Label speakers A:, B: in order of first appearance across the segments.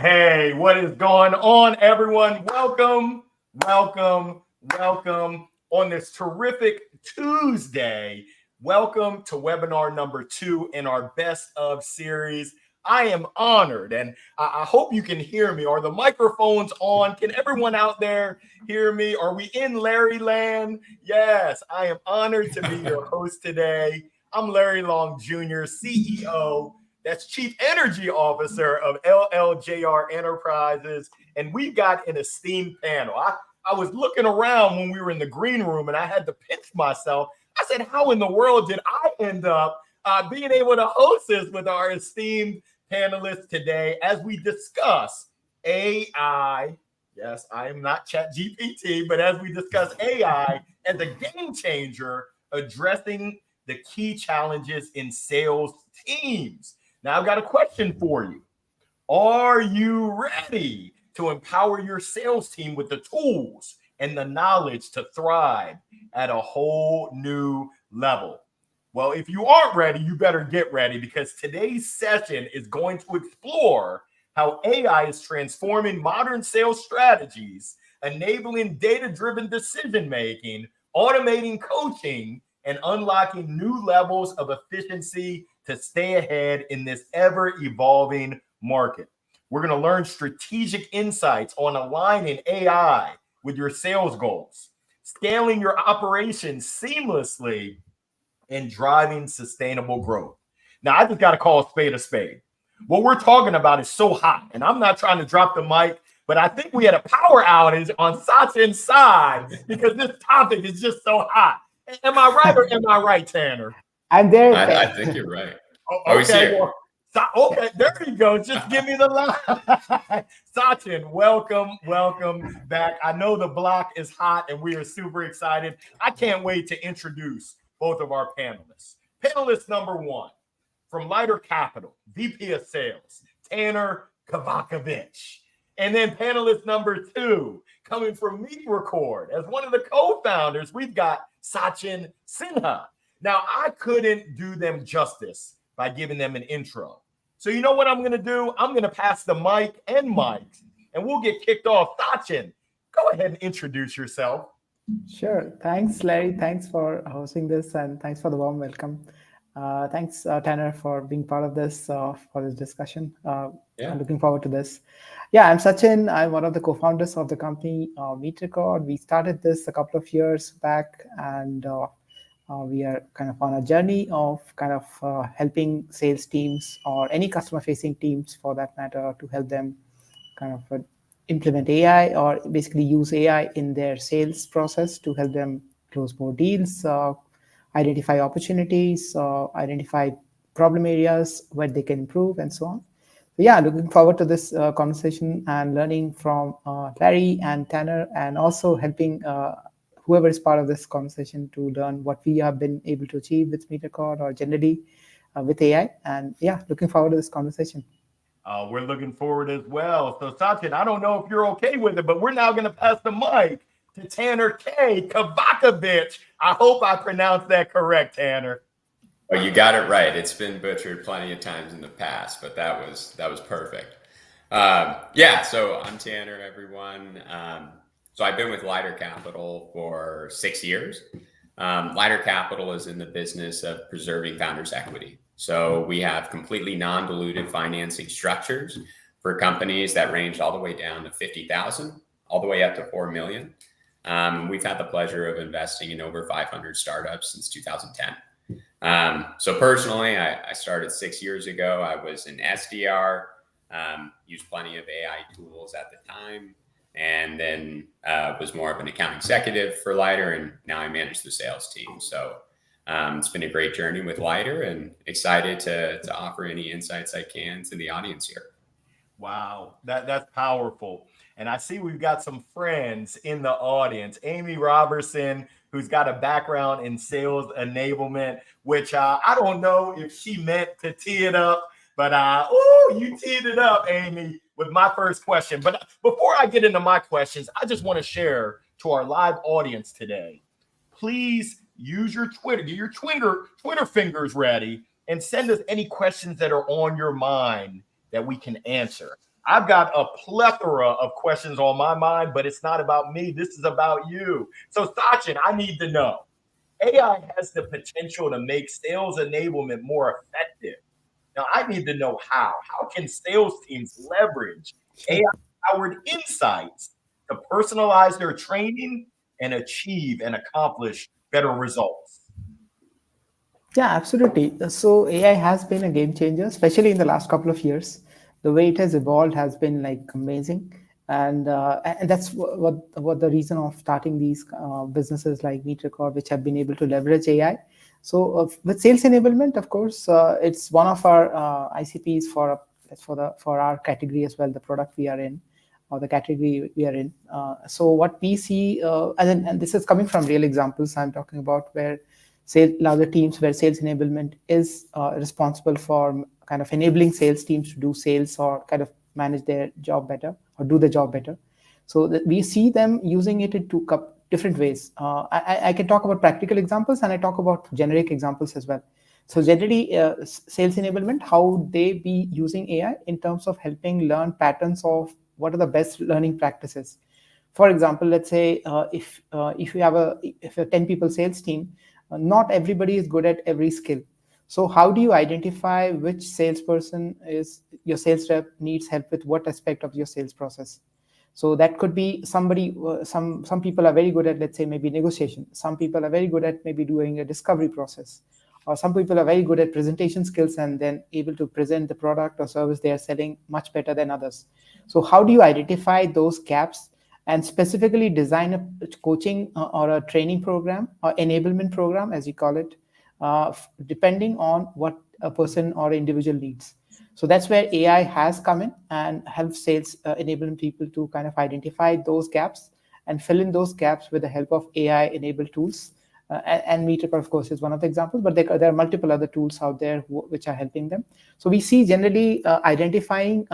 A: Hey, what is going on, everyone? Welcome on this terrific Tuesday. Welcome to webinar number 2 in our Best of series. I am honored, and I hope you can hear me. Are the microphones on? Can everyone out there hear me? Are we in Larry land? Yes, I am honored to be your host today. I'm Larry Long Jr., CEO. That's Chief Energy Officer of LLJR Enterprises. And we've got an esteemed panel. I was looking around when we were in the green room and I had to pinch myself. I said, how in the world did I end up being able to host this with our esteemed panelists today as we discuss AI? Yes, I am not ChatGPT, but as we discuss AI as a game changer, addressing the key challenges in sales teams. Now, I've got a question for you. Are you ready to empower your sales team with the tools and the knowledge to thrive at a whole new level? Well, if you aren't ready, you better get ready, because today's session is going to explore how AI is transforming modern sales strategies, enabling data-driven decision-making, automating coaching, and unlocking new levels of efficiency to stay ahead in this ever-evolving market. We're going to learn strategic insights on aligning AI with your sales goals, scaling your operations seamlessly, and driving sustainable growth. Now, I just got to call a spade a spade. What we're talking about is so hot, and I'm not trying to drop the mic, but I think we had a power outage on Sachin's side because this topic is just so hot. Am I right or am I right, Tanner?
B: I'm there.
C: I think you're right.
A: Okay, well, okay, there you go. Just give me the line. Sachin, welcome back. I know the block is hot and we are super excited. I can't wait to introduce both of our panelists. Panelist number 1 from Lighter Capital, VP of Sales, Tanner Kovacevich. And then panelist number 2, coming from MeetRecord, as one of the co-founders, we've got Sachin Sinha. Now, I couldn't do them justice by giving them an intro. So you know what I'm going to do? I'm going to pass the mic and mics, and we'll get kicked off. Sachin, go ahead and introduce yourself.
B: Sure. Thanks, Larry. Thanks for hosting this, and thanks for the warm welcome. Thanks, Tanner, for being part of this, for this discussion. I'm looking forward to this. Yeah, I'm Sachin. I'm one of the co-founders of the company, MeetRecord. We started this a couple of years back, and we are kind of on a journey of kind of helping sales teams or any customer-facing teams, for that matter, to help them kind of implement AI or basically use AI in their sales process to help them close more deals, identify opportunities, identify problem areas where they can improve, and so on. So yeah, looking forward to this conversation and learning from Larry and Tanner, and also helping whoever is part of this conversation to learn what we have been able to achieve with MeetRecord or generally with AI. And yeah, looking forward to this conversation.
A: We're looking forward as well. So Sachin, I don't know if you're okay with it, but we're now going to pass the mic to Tanner Kovacevich. I hope I pronounced that correct, Tanner.
C: Oh, you got it right. It's been butchered plenty of times in the past, but that was perfect. So I'm Tanner, everyone. So I've been with Lighter Capital for 6 years. Lighter Capital is in the business of preserving founders' equity. So we have completely non-dilutive financing structures for companies that range all the way down to 50,000, all the way up to 4 million. We've had the pleasure of investing in over 500 startups since 2010. So personally, I started 6 years ago. I was an SDR, used plenty of AI tools at the time, and then was more of an account executive for Lighter, and now I manage the sales team. So it's been a great journey with Lighter, and excited to offer any insights I can to the audience here.
A: Wow, that's powerful. And I see we've got some friends in the audience. Amy Robertson, who's got a background in sales enablement, which I don't know if she meant to tee it up, but you teed it up, Amy, with my first question. But before I get into my questions, I just want to share to our live audience today, please use your Twitter, get your Twitter fingers ready, and send us any questions that are on your mind that we can answer. I've got a plethora of questions on my mind, but it's not about me. This is about you. So Sachin, I need to know, AI has the potential to make sales enablement more effective. Now, I need to know how. How can sales teams leverage AI-powered insights to personalize their training and achieve and accomplish better results?
B: Yeah, absolutely. So AI has been a game changer, especially in the last couple of years. The way it has evolved has been like amazing, and that's what the reason of starting these businesses like MeetRecord, which have been able to leverage AI. So with sales enablement, of course, it's one of our ICPs for our category as well, the product we are in, or the category we are in. So what we see, and this is coming from real examples I'm talking about, where larger teams where sales enablement is responsible for kind of enabling sales teams to do sales or kind of manage their job better or do the job better. So we see them using it in two different ways. I can talk about practical examples and I talk about generic examples as well. So generally, sales enablement, how they be using AI in terms of helping learn patterns of what are the best learning practices. For example, let's say if you have a 10 people sales team, not everybody is good at every skill. So how do you identify which salesperson is your sales rep needs help with what aspect of your sales process? So that could be somebody, some people are very good at, let's say, maybe negotiation. Some people are very good at maybe doing a discovery process. Or some people are very good at presentation skills and then able to present the product or service they are selling much better than others. So how do you identify those gaps and specifically design a coaching or a training program or enablement program, as you call it, depending on what a person or individual needs. So that's where AI has come in and helps sales enablement people to kind of identify those gaps and fill in those gaps with the help of AI-enabled tools. And MeetRecord, of course, is one of the examples, but there are multiple other tools out there which are helping them. So we see generally identifying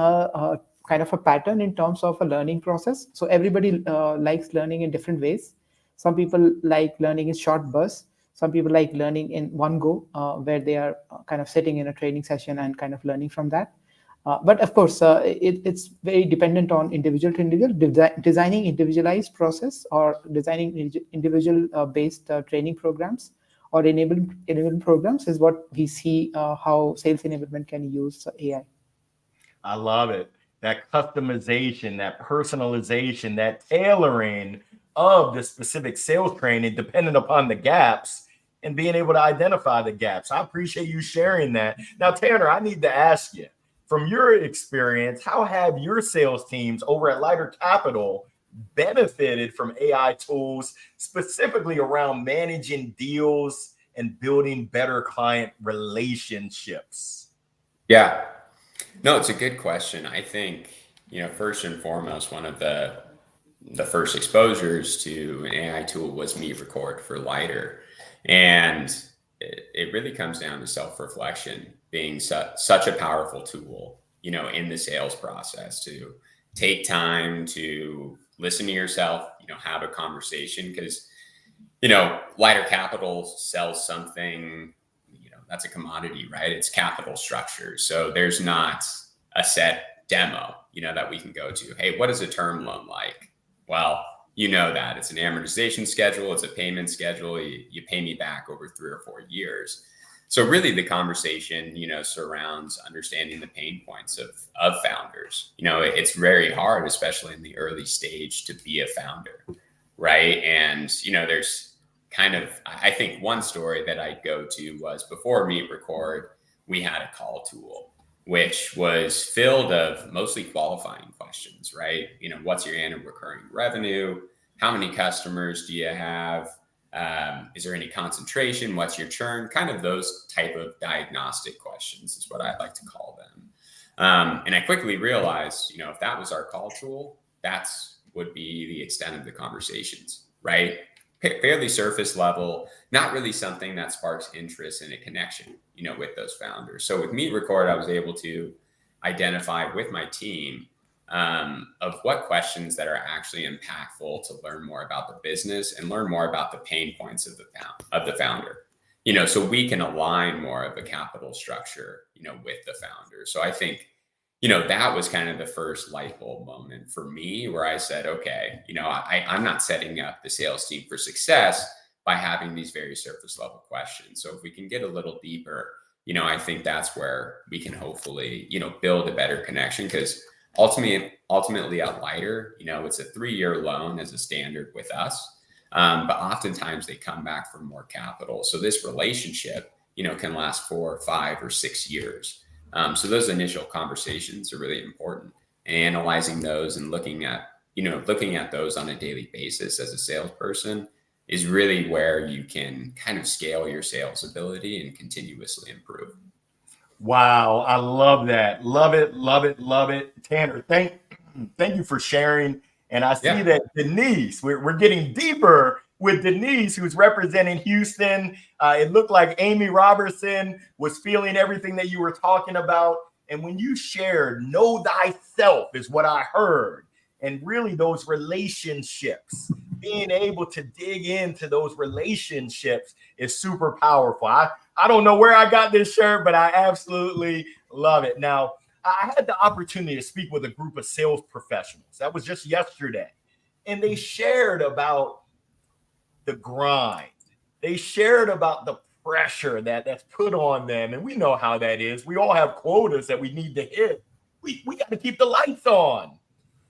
B: kind of a pattern in terms of a learning process. So everybody likes learning in different ways. Some people like learning in short bursts. Some people like learning in one go, where they are kind of sitting in a training session and kind of learning from that. But of course, it's very dependent on individual to individual. Designing individualized process or designing individual based training programs or enablement programs is what we see how sales enablement can use AI.
A: I love it. That customization, that personalization, that tailoring of the specific sales training depending upon the gaps and being able to identify the gaps. I appreciate you sharing that. Now, Tanner, I need to ask you, from your experience, how have your sales teams over at Lighter Capital benefited from AI tools, specifically around managing deals and building better client relationships?
C: Yeah. No, it's a good question. I think, first and foremost, one of the first exposures to an AI tool was MeetRecord for Lighter. And it really comes down to self-reflection being such a powerful tool, in the sales process, to take time to listen to yourself, have a conversation, because, Lighter Capital sells something, that's a commodity, right? It's capital structure. So there's not a set demo, that we can go to. Hey, what is a term loan like? Well, that it's an amortization schedule. It's a payment schedule. You pay me back over 3 or 4 years. So really the conversation, surrounds understanding the pain points of founders. It's very hard, especially in the early stage, to be a founder, right? And, there's kind of, I think one story that I'd go to was before MeetRecord, we had a call tool, which was filled of mostly qualifying questions, right? What's your annual recurring revenue? How many customers do you have? Is there any concentration? What's your churn? Kind of those type of diagnostic questions is what I like to call them. And I quickly realized, if that was our call tool, would be the extent of the conversations, right? Fairly surface level, not really something that sparks interest and a connection, with those founders. So with MeetRecord, I was able to identify with my team of what questions that are actually impactful to learn more about the business and learn more about the pain points of the founder. So we can align more of a capital structure, with the founder. So I think, that was kind of the first light bulb moment for me where I said, okay, I'm not setting up the sales team for success by having these very surface level questions. So if we can get a little deeper, I think that's where we can hopefully, build a better connection, because ultimately at Lighter, it's a 3-year loan as a standard with us. But oftentimes they come back for more capital. So this relationship, can last 4, 5, or 6 years. So those initial conversations are really important, and analyzing those and looking at those on a daily basis as a salesperson is really where you can kind of scale your sales ability and continuously improve.
A: Wow, I love that. Love it, love it, love it. Tanner, thank you for sharing. And I see that Denise, we're getting deeper with Denise, who's representing Houston. It looked like Amy Robertson was feeling everything that you were talking about. And when you shared, know thyself is what I heard. And really those relationships, being able to dig into those relationships is super powerful. I don't know where I got this shirt, but I absolutely love it. Now, I had the opportunity to speak with a group of sales professionals. That was just yesterday. And they shared about the grind. They shared about the pressure that's put on them. And we know how that is. We all have quotas that we need to hit. We got to keep the lights on.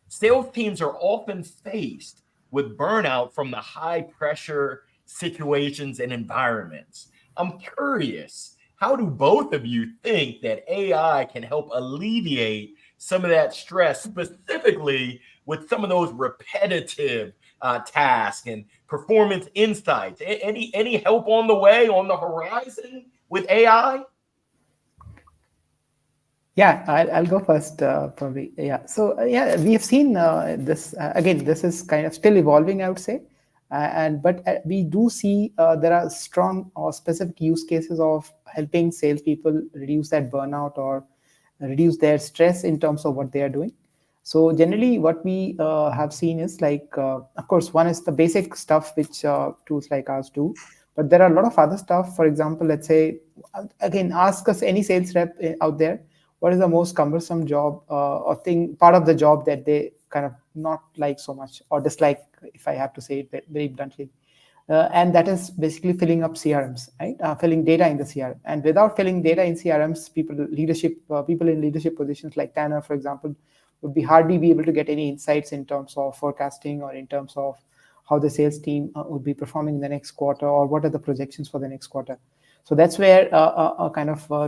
A: Sales teams are often faced with burnout from the high pressure situations and environments. I'm curious, how do both of you think that AI can help alleviate some of that stress, specifically with some of those repetitive tasks and performance insights? Any help on the way, on the horizon with AI?
B: Yeah, I'll go first, probably. Yeah. So we have seen this again. This is kind of still evolving, I would say, but we do see there are strong or specific use cases of helping salespeople reduce that burnout or reduce their stress in terms of what they are doing. So generally, what we have seen is of course, one is the basic stuff which tools like ours do. But there are a lot of other stuff. For example, let's say, again, ask us any sales rep out there, what is the most cumbersome job or part of the job that they kind of not like so much or dislike, if I have to say it very bluntly. And that is basically filling up CRMs, right? Filling data in the CRM. And without filling data in CRMs, people in leadership positions like Tanner, for example, would hardly be able to get any insights in terms of forecasting or in terms of how the sales team would be performing in the next quarter or what are the projections for the next quarter. So that's where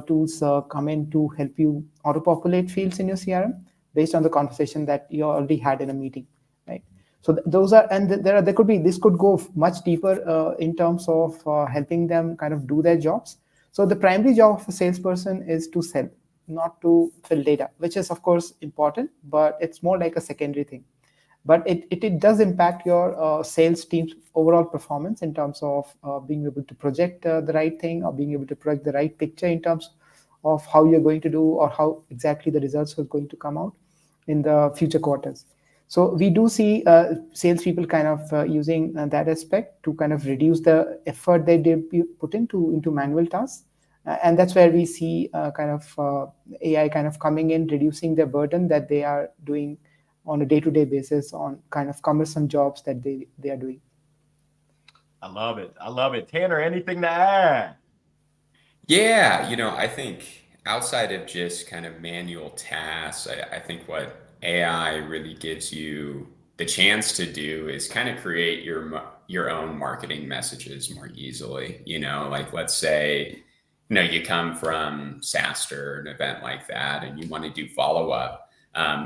B: tools come in to help you auto-populate fields in your CRM based on the conversation that you already had in a meeting, right? So those are, and this could go much deeper in terms of helping them kind of do their jobs. So the primary job of a salesperson is to sell, not to fill data, which is of course important, but it's more like a secondary thing. But it does impact your sales team's overall performance in terms of being able to project the right thing or being able to project the right picture in terms of how you're going to do or how exactly the results are going to come out in the future quarters. So we do see salespeople kind of using that aspect to kind of reduce the effort they put into manual tasks. And that's where we see AI kind of coming in, reducing the burden that they are doing on a day-to-day basis on kind of cumbersome jobs that they are doing.
A: I love it. I love it. Tanner, anything to add?
C: Yeah, I think outside of just kind of manual tasks, I think what AI really gives you the chance to do is kind of create your own marketing messages more easily. Like let's say, you come from SaaStr, an event like that, and you want to do follow-up.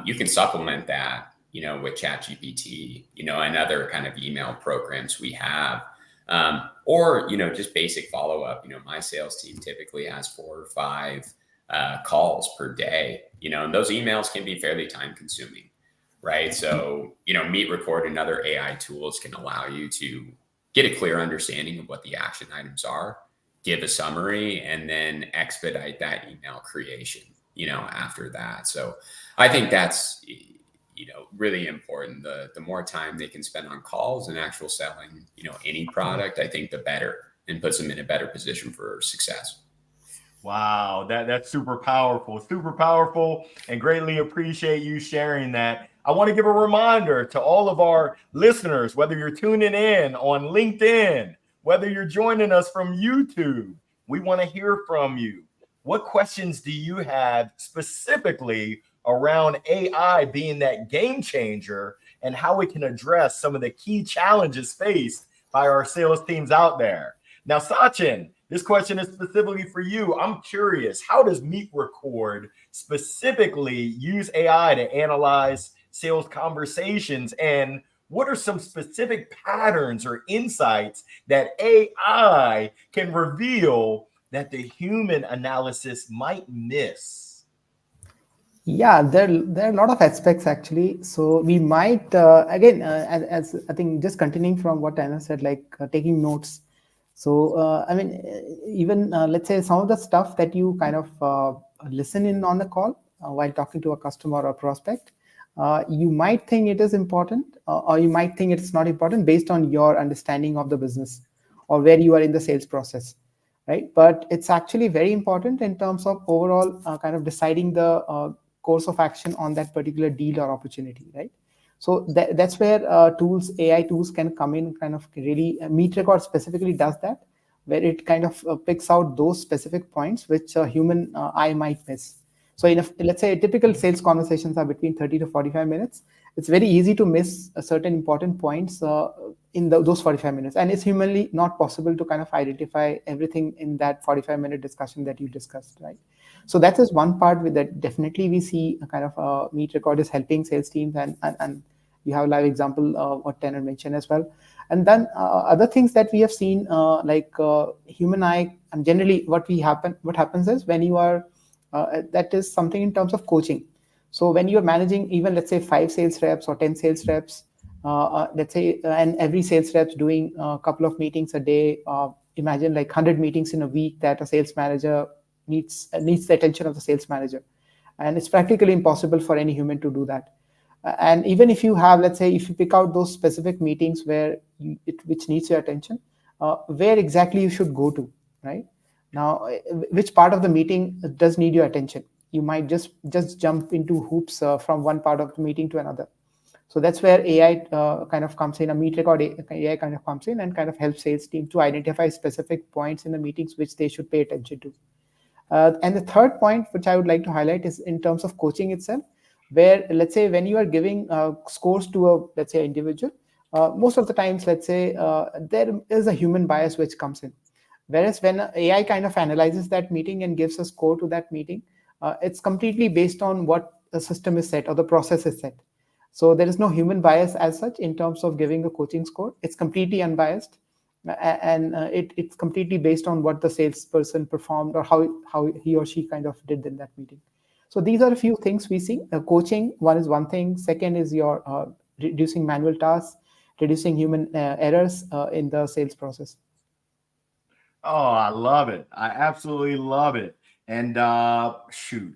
C: You can supplement that, with ChatGPT, and other kind of email programs we have. Or, just basic follow-up. My sales team typically has 4 or 5 calls per day, and those emails can be fairly time consuming, right? So, MeetRecord and other AI tools can allow you to get a clear understanding of what the action items are, give a summary, and then expedite that email creation, after that. So I think that's, really important. The more time they can spend on calls and actual selling, any product, I think the better, and puts them in a better position for success.
A: Wow, that's super powerful, and greatly appreciate you sharing that. I want to give a reminder to all of our listeners, whether you're tuning in on LinkedIn, whether you're joining us from YouTube, we want to hear from you. What questions do you have specifically around AI being that game changer and how it can address some of the key challenges faced by our sales teams out there? Now, Sachin, this question is specifically for you. I'm curious, how does MeetRecord specifically use AI to analyze sales conversations? And what are some specific patterns or insights that AI can reveal that the human analysis might miss?
B: Yeah, there are a lot of aspects actually. So we might again, as I think, just continuing from what Anna said, like taking notes. So I mean, even let's say some of the stuff that you kind of listen in on the call while talking to a customer or prospect, you might think it is important, or you might think it's not important based on your understanding of the business or where you are in the sales process, right? But it's actually very important in terms of overall kind of deciding the course of action on that particular deal or opportunity, right? So that's where AI tools can come in, kind of really. MeetRecord specifically does that, where it kind of picks out those specific points which a human eye might miss. So let's say typical sales conversations are between 30 to 45 minutes. It's very easy to miss certain important points in those 45 minutes. And it's humanly not possible to kind of identify everything in that 45-minute discussion that you discussed, right? So that is one part with that definitely we see a kind of MeetRecord is helping sales teams, and you have a live example what Tanner mentioned as well. And then other things that we have seen like human eye, and generally what happens is when you are that is something in terms of coaching. So when you're managing even, let's say, 5 sales reps or 10 sales reps, let's say, and every sales rep's doing a couple of meetings a day, imagine like 100 meetings in a week that a sales manager needs the attention of the sales manager. And it's practically impossible for any human to do that. And even if you have, let's say, if you pick out those specific meetings which needs your attention, where exactly you should go to, right? Now, which part of the meeting does need your attention? You might just jump into hoops from one part of the meeting to another. So that's where AI kind of comes in. A MeetRecord AI kind of comes in and kind of helps sales team to identify specific points in the meetings which they should pay attention to. And the third point, which I would like to highlight, is in terms of coaching itself, where, let's say, when you are giving scores to a, let's say, individual, most of the times, let's say, there is a human bias which comes in. Whereas when AI kind of analyzes that meeting and gives a score to that meeting, it's completely based on what the system is set or the process is set. So there is no human bias as such in terms of giving a coaching score. It's completely unbiased, and it's completely based on what the salesperson performed or how he or she kind of did in that meeting. So these are a few things we see. Coaching, one thing. Second is your reducing manual tasks, reducing human errors in the sales process.
A: Oh, I love it. I absolutely love it. And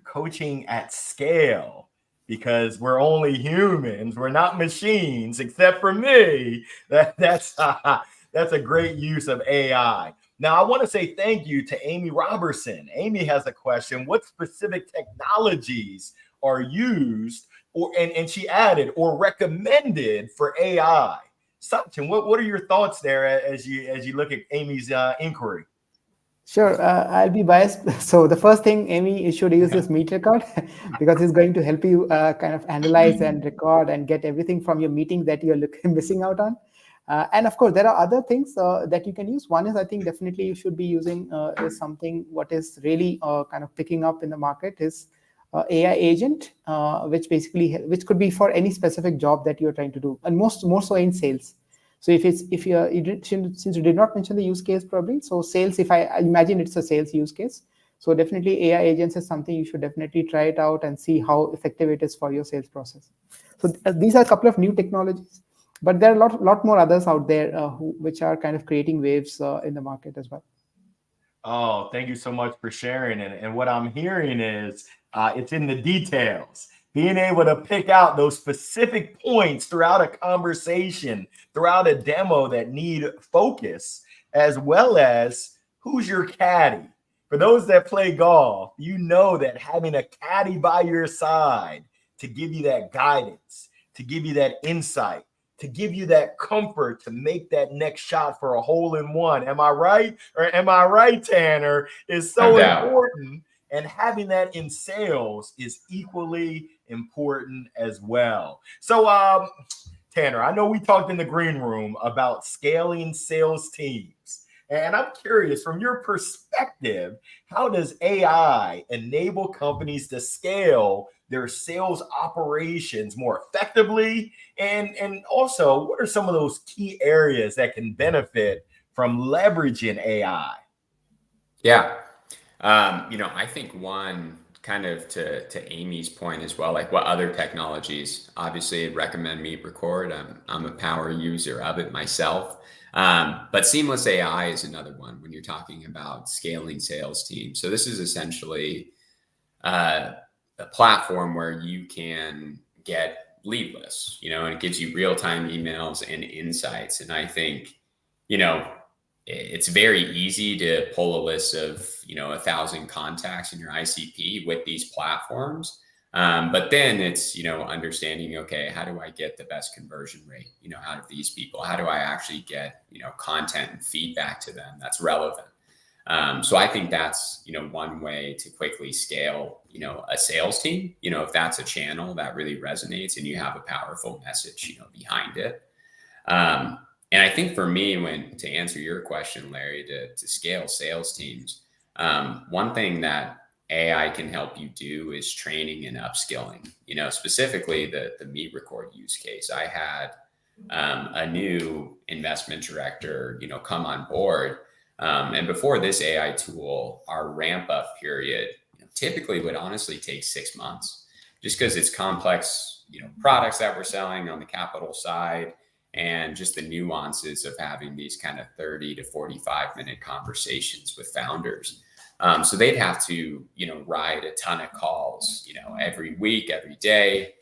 A: coaching at scale, because we're only humans, we're not machines, except for me. That's a great use of AI. Now, I want to say thank you to Amy Robertson. Amy has a question. What specific technologies are used and she added or recommended for AI? Sachin, what are your thoughts there as you look at Amy's inquiry?
B: Sure, I'll be biased. So the first thing, Amy, you should use this MeetRecord because it's going to help you kind of analyze and record and get everything from your meeting that you're missing out on. And of course, there are other things that you can use. One is, I think, definitely you should be using is something what is really kind of picking up in the market is AI agent, which could be for any specific job that you're trying to do, and more so in sales. So since you did not mention the use case probably, so sales, if I imagine it's a sales use case, so definitely AI agents is something you should definitely try it out and see how effective it is for your sales process. So these are a couple of new technologies, but there are a lot more others out there which are kind of creating waves in the market as well.
A: Oh, thank you so much for sharing. And what I'm hearing is it's in the details. Being able to pick out those specific points throughout a conversation, throughout a demo that need focus, as well as who's your caddy. For those that play golf, you know that having a caddy by your side to give you that guidance, to give you that insight, to give you that comfort to make that next shot for a hole in one. Am I right? Or am I right, Tanner? Is so important. And having that in sales is equally important as well. So, Tanner, I know we talked in the green room about scaling sales teams. And I'm curious, from your perspective, how does AI enable companies to scale their sales operations more effectively? And also, what are some of those key areas that can benefit from leveraging AI?
C: Yeah. I think one, kind of to Amy's point as well, like what other technologies, obviously I'd recommend MeetRecord. I'm a power user of it myself. But seamless AI is another one when you're talking about scaling sales teams. So this is essentially a platform where you can get lead lists, and it gives you real-time emails and insights. And I think, it's very easy to pull a list of 1,000 contacts in your ICP with these platforms, but then it's understanding, okay, how do I get the best conversion rate out of these people? How do I actually get content and feedback to them that's relevant? So I think that's one way to quickly scale a sales team, if that's a channel that really resonates and you have a powerful message behind it. And I think for me, to answer your question, Larry, to scale sales teams, one thing that AI can help you do is training and upskilling. Specifically the MeetRecord use case. I had a new investment director, come on board, and before this AI tool, our ramp up period typically would honestly take 6 months, just because it's complex, products that we're selling on the capital side, and just the nuances of having these kind of 30 to 45-minute conversations with founders. So they'd have to, ride a ton of calls, every week, every day,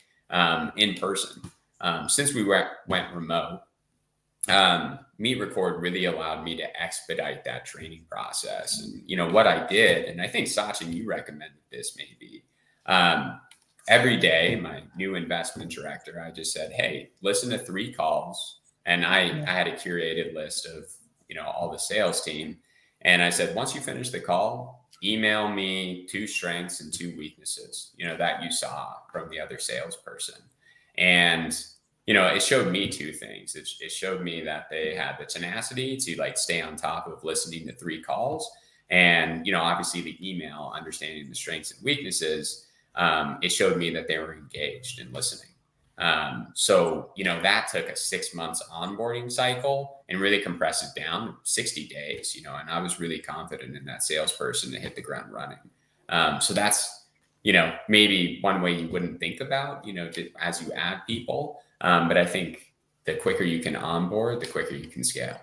C: in person. Since we went remote, MeetRecord really allowed me to expedite that training process. And, what I did, and I think Sachin, you recommended this maybe, every day, my new investment director, I just said, hey, listen to 3 calls. And I had a curated list of, all the sales team. And I said, once you finish the call, email me 2 strengths and 2 weaknesses, that you saw from the other salesperson. And, it showed me 2 things. It showed me that they had the tenacity to stay on top of listening to 3 calls. And, obviously the email, understanding the strengths and weaknesses, it showed me that they were engaged and listening. So, that took a 6 months onboarding cycle and really compressed it down to 60 days, and I was really confident in that salesperson to hit the ground running. So that's, maybe one way you wouldn't think about, as you add people. But I think the quicker you can onboard, the quicker you can scale.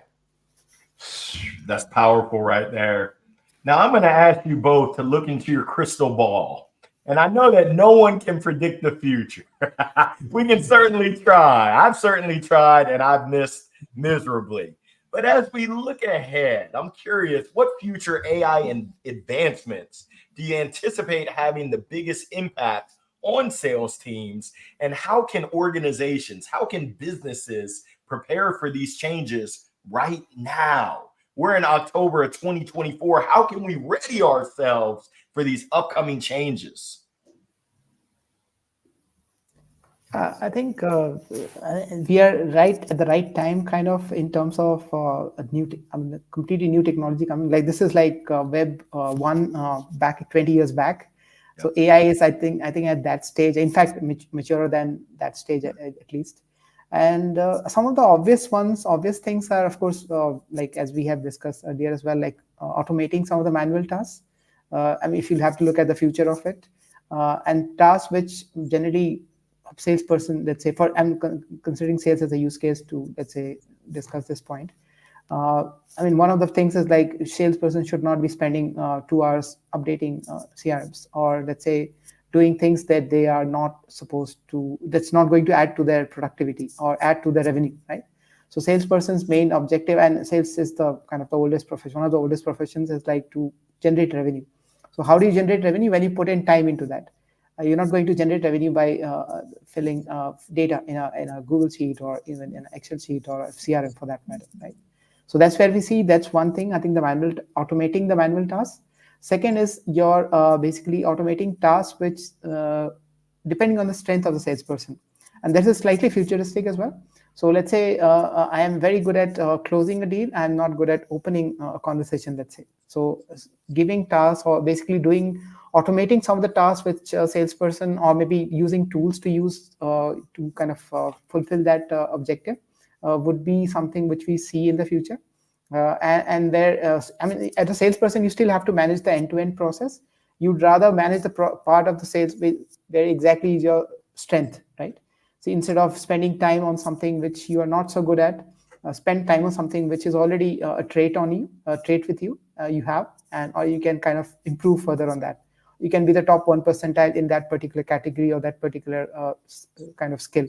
A: That's powerful right there. Now I'm going to ask you both to look into your crystal ball. And I know that no one can predict the future. We can certainly try. I've certainly tried and I've missed miserably. But as we look ahead, I'm curious, what future AI advancements do you anticipate having the biggest impact on sales teams? And how can organizations, how can businesses prepare for these changes right now? We're in October of 2024. How can we ready ourselves for these upcoming changes?
B: I think we are right at the right time, kind of, in terms of a completely new technology coming. Like this is like Web 1 back 20 years back. Yep. So AI is, I think at that stage, in fact, maturer than that stage at least. And some of the obvious things are, of course, like as we have discussed earlier as well, like automating some of the manual tasks. If you have to look at the future of it, and tasks which generally salesperson, let's say, I'm considering sales as a use case to, let's say, discuss this point. One of the things is like salesperson should not be spending 2 hours updating CRMs, or let's say doing things that they are not supposed to, that's not going to add to their productivity or add to their revenue, right? So salesperson's main objective, and sales is the kind of the oldest profession, one of the oldest professions, is like to generate revenue. So how do you generate revenue? When you put in time into that. You're not going to generate revenue by filling data in a Google Sheet or even in an Excel sheet or a CRM for that matter, right? So that's where we see that's one thing. I think automating the manual tasks. Second is you're basically automating tasks which depending on the strength of the salesperson, and this is slightly futuristic as well. So let's say I am very good at closing a deal. I'm not good at opening a conversation, let's say. So giving tasks or basically automating some of the tasks which a salesperson, or maybe using tools to use to kind of fulfill that objective would be something which we see in the future. And there, I mean, as a salesperson, you still have to manage the end-to-end process. You'd rather manage the part of the sales where exactly is your strength, right? So instead of spending time on something which you are not so good at, spend time on something which is already a trait with you, you have, or you can kind of improve further on that. You can be the top 1 percentile in that particular category or that particular kind of skill.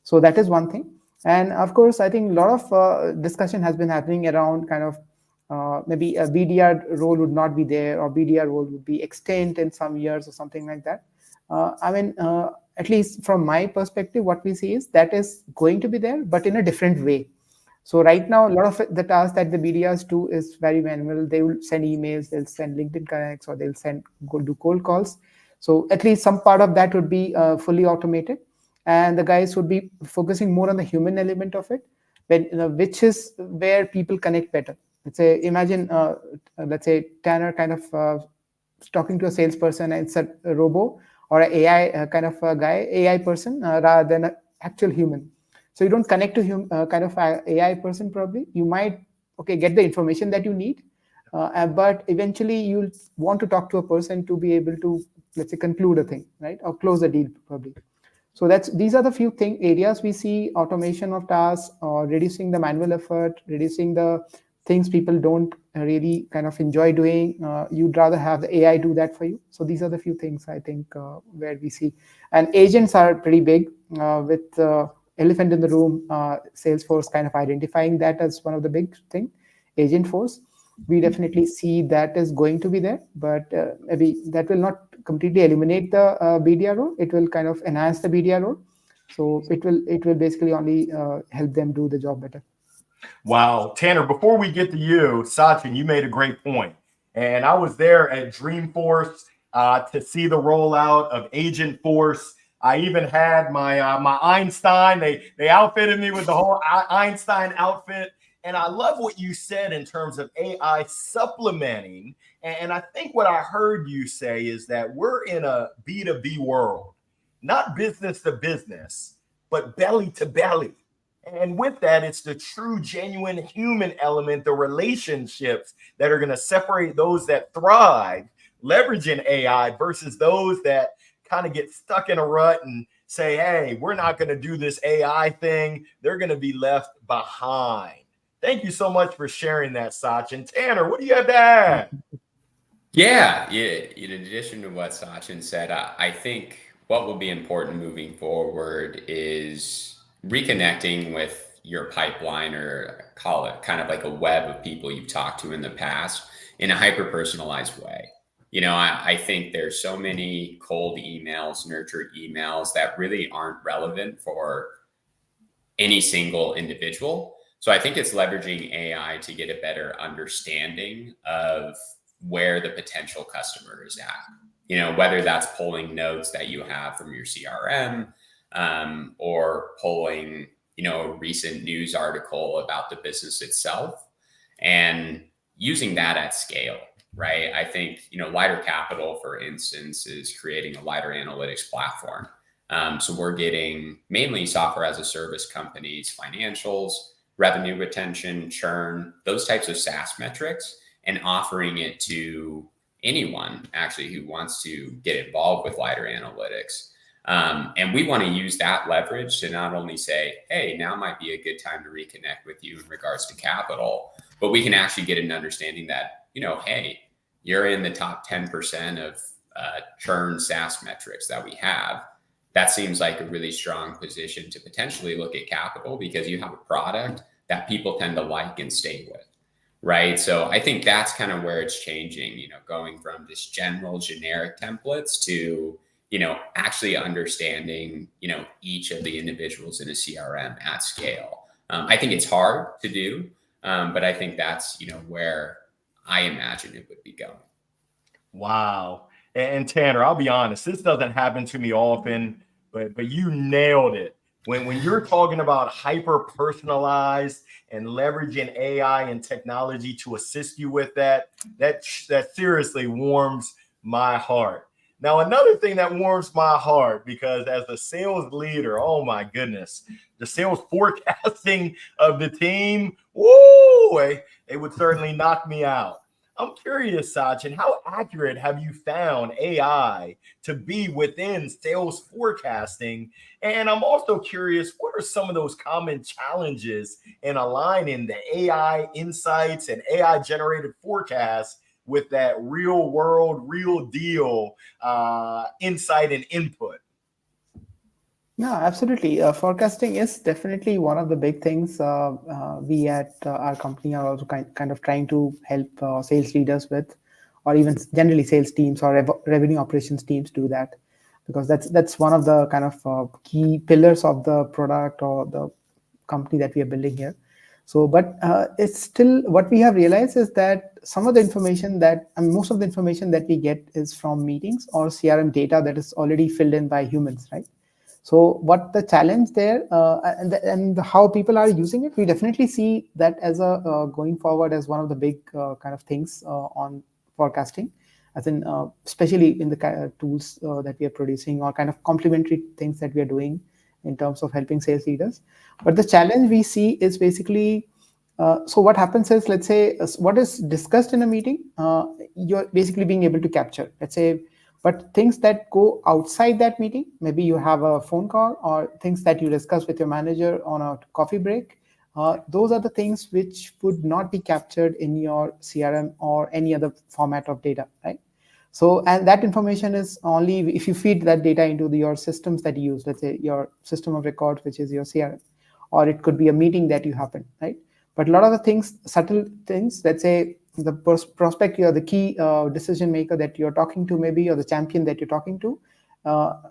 B: So that is one thing. And of course, I think a lot of discussion has been happening around kind of maybe a BDR role would not be there, or BDR role would be extinct in some years or something like that. I mean, at least from my perspective, what we see is that is going to be there, but in a different way. So right now, a lot of the tasks that the BDRs do is very manual. They will send emails, they'll send LinkedIn connects, or they'll do cold calls. So at least some part of that would be fully automated, and the guys would be focusing more on the human element of it, which is where people connect better. Let's say, imagine, let's say Tanner kind of talking to a salesperson, and it's a robo or an AI kind of a guy, AI person, rather than an actual human. So you don't connect to kind of AI person probably. You might get the information that you need, but eventually you'll want to talk to a person to be able to, let's say, conclude a thing, right, or close a deal probably. So these are the few areas we see: automation of tasks, or reducing the manual effort, reducing the things people don't really kind of enjoy doing. You'd rather have the AI do that for you. So these are the few things I think where we see. And agents are pretty big, with elephant in the room, Salesforce kind of identifying that as one of the big thing, agent force. We definitely see that is going to be there, but maybe that will not completely eliminate the BDR role. It will kind of enhance the BDR role. So it will basically only help them do the job better.
A: Wow. Tanner, before we get to you, Sachin, you made a great point. And I was there at Dreamforce to see the rollout of Agent Force. I even had my Einstein. They outfitted me with the whole Einstein outfit. And I love what you said in terms of AI supplementing. And I think what I heard you say is that we're in a B2B world, not business to business, but belly to belly. And with that, it's the true, genuine human element, the relationships that are going to separate those that thrive leveraging AI versus those that kind of get stuck in a rut and say, hey, we're not going to do this AI thing. They're going to be left behind. Thank you so much for sharing that, Sachin. Tanner, what do you have to add?
C: Yeah. In addition to what Sachin said, I think what will be important moving forward is reconnecting with your pipeline, or call it kind of like a web of people you've talked to in the past, in a hyper-personalized way. I think there's so many cold emails, nurtured emails that really aren't relevant for any single individual. So I think it's leveraging AI to get a better understanding of where the potential customer is at. Whether that's pulling notes that you have from your CRM, or pulling, a recent news article about the business itself, and using that at scale, right? I think, Lighter Capital, for instance, is creating a Lighter Analytics platform. So we're getting mainly software as a service companies, financials, revenue retention, churn, those types of SaaS metrics, and offering it to anyone actually who wants to get involved with Lighter Analytics. And we want to use that leverage to not only say, hey, now might be a good time to reconnect with you in regards to capital, but we can actually get an understanding that, hey, you're in the top 10% of churn SaaS metrics that we have. That seems like a really strong position to potentially look at capital, because you have a product that people tend to like and stay with. Right. So I think that's kind of where it's changing, going from this general generic templates to, actually understanding, each of the individuals in a CRM at scale. I think it's hard to do, but I think that's, where I imagine it would be going.
A: Wow. And Tanner, I'll be honest, this doesn't happen to me often, but you nailed it. When you're talking about hyper personalized and leveraging AI and technology to assist you with that seriously warms my heart. Now, another thing that warms my heart, because as a sales leader, oh my goodness, the sales forecasting of the team, woo, it would certainly knock me out. I'm curious, Sachin, how accurate have you found AI to be within sales forecasting? And I'm also curious, what are some of those common challenges in aligning the AI insights and AI generated forecasts with that real world, real deal insight and input?
B: No, absolutely. Forecasting is definitely one of the big things we at our company are also kind of trying to help sales leaders with, or even generally sales teams or revenue operations teams do that, because that's one of the kind of key pillars of the product or the company that we are building here. So, but it's still what we have realized is that some of the information most of the information that we get is from meetings or CRM data that is already filled in by humans, right? So what the challenge there and how people are using it, we definitely see that as a going forward as one of the big kind of things on forecasting, as in especially in the tools that we are producing or kind of complementary things that we are doing in terms of helping sales leaders. But the challenge we see is basically, so what happens is, let's say what is discussed in a meeting, you're basically being able to capture, let's say, but things that go outside that meeting, maybe you have a phone call or things that you discuss with your manager on a coffee break, those are the things which would not be captured in your CRM or any other format of data, right? So, and that information is only if you feed that data into your systems that you use, let's say your system of record, which is your CRM, or it could be a meeting that you happen, right? But a lot of the things, subtle things, let's say the prospect, you're the key decision maker that you're talking to, maybe, or the champion that you're talking to,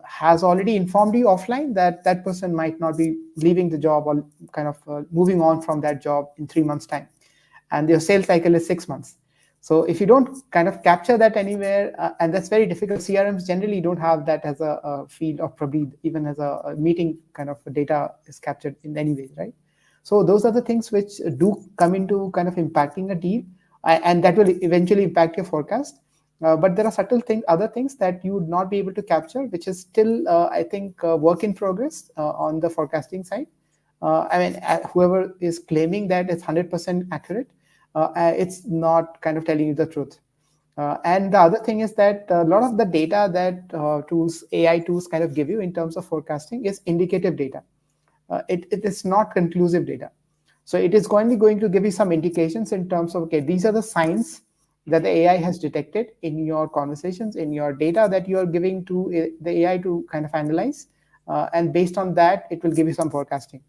B: has already informed you offline that that person might not be leaving the job or kind of moving on from that job in 3 months' time. And your sales cycle is 6 months. So if you don't kind of capture that anywhere, and that's very difficult, CRMs generally don't have that as a field, or probably even as a meeting kind of data is captured in any way, right? So those are the things which do come into kind of impacting a deal, and that will eventually impact your forecast. But there are subtle things, other things that you would not be able to capture, which is still, I think, work in progress on the forecasting side. I mean, whoever is claiming that it's 100% accurate, it's not kind of telling you the truth. And the other thing is that a lot of the data that AI tools kind of give you in terms of forecasting is indicative data. It is not conclusive data. So it is going to give you some indications in terms of, okay, these are the signs that the AI has detected in your conversations, in your data that you are giving to the AI to kind of analyze. And based on that, it will give you some forecasting.